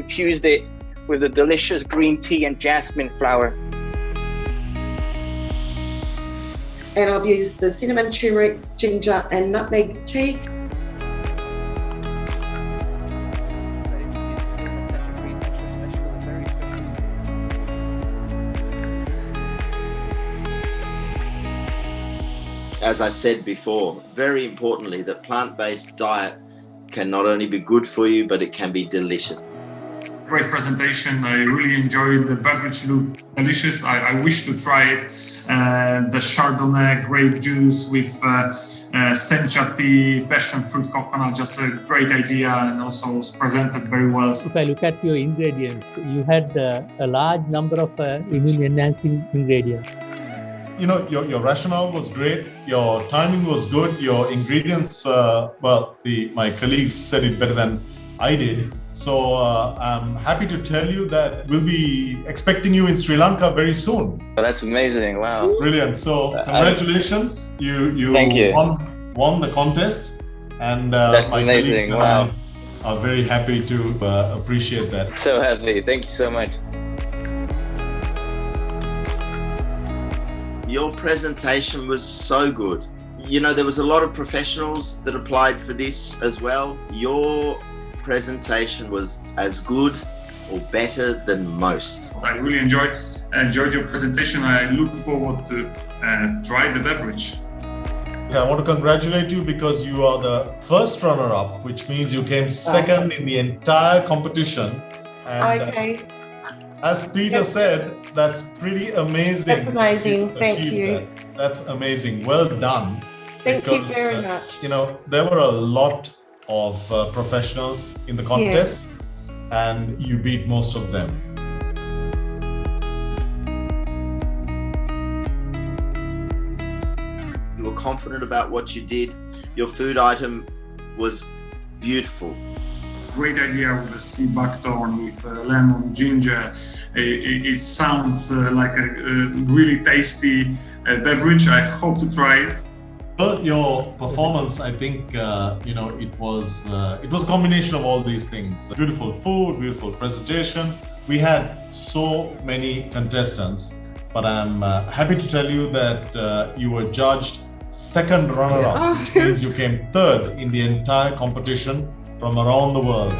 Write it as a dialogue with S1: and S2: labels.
S1: infused it with the delicious green tea and jasmine flower.
S2: And I've used the cinnamon, turmeric, ginger and nutmeg tea.
S3: As I said before, very importantly, that plant-based diet can not only be good for you, but it can be delicious.
S4: Great presentation. I really enjoyed the beverage. Looked delicious. I wish to try it. The Chardonnay grape juice with sencha tea, passion fruit coconut, just a great idea, and also was presented very well.
S5: If I look at your ingredients, you had a large number of immune enhancing ingredients.
S6: You know, your rationale was great, your timing was good, your ingredients, my colleagues said it better than I did. So I'm happy to tell you that we'll be expecting you in Sri Lanka very soon.
S1: Oh, that's amazing, wow.
S6: Brilliant, so congratulations, you
S1: Thank you.
S6: won the contest, and
S1: that's
S6: my
S1: amazing,
S6: colleagues
S1: wow.
S6: are very happy to appreciate that.
S1: So happy, thank you so much.
S3: Your presentation was so good. You know, there was a lot of professionals that applied for this as well. Your presentation was as good or better than most.
S4: I really enjoyed your presentation. I look forward to try the beverage.
S6: I want to congratulate you because you are the first runner-up, which means you came second in the entire competition. And,
S2: Okay.
S6: As Peter said, that's pretty amazing.
S2: That's amazing. Thank you.
S6: That's amazing. Well done.
S2: Thank you very much.
S6: You know, there were a lot of professionals in the contest, and you beat most of them.
S3: You were confident about what you did. Your food item was beautiful.
S4: Great idea with the sea buckthorn, with lemon, ginger. It sounds like a really tasty beverage. I hope to try it.
S6: Well, your performance, I think, it was a combination of all these things. Beautiful food, beautiful presentation. We had so many contestants, but I'm happy to tell you that you were judged second runner-up, which means you came third in the entire competition from around the world.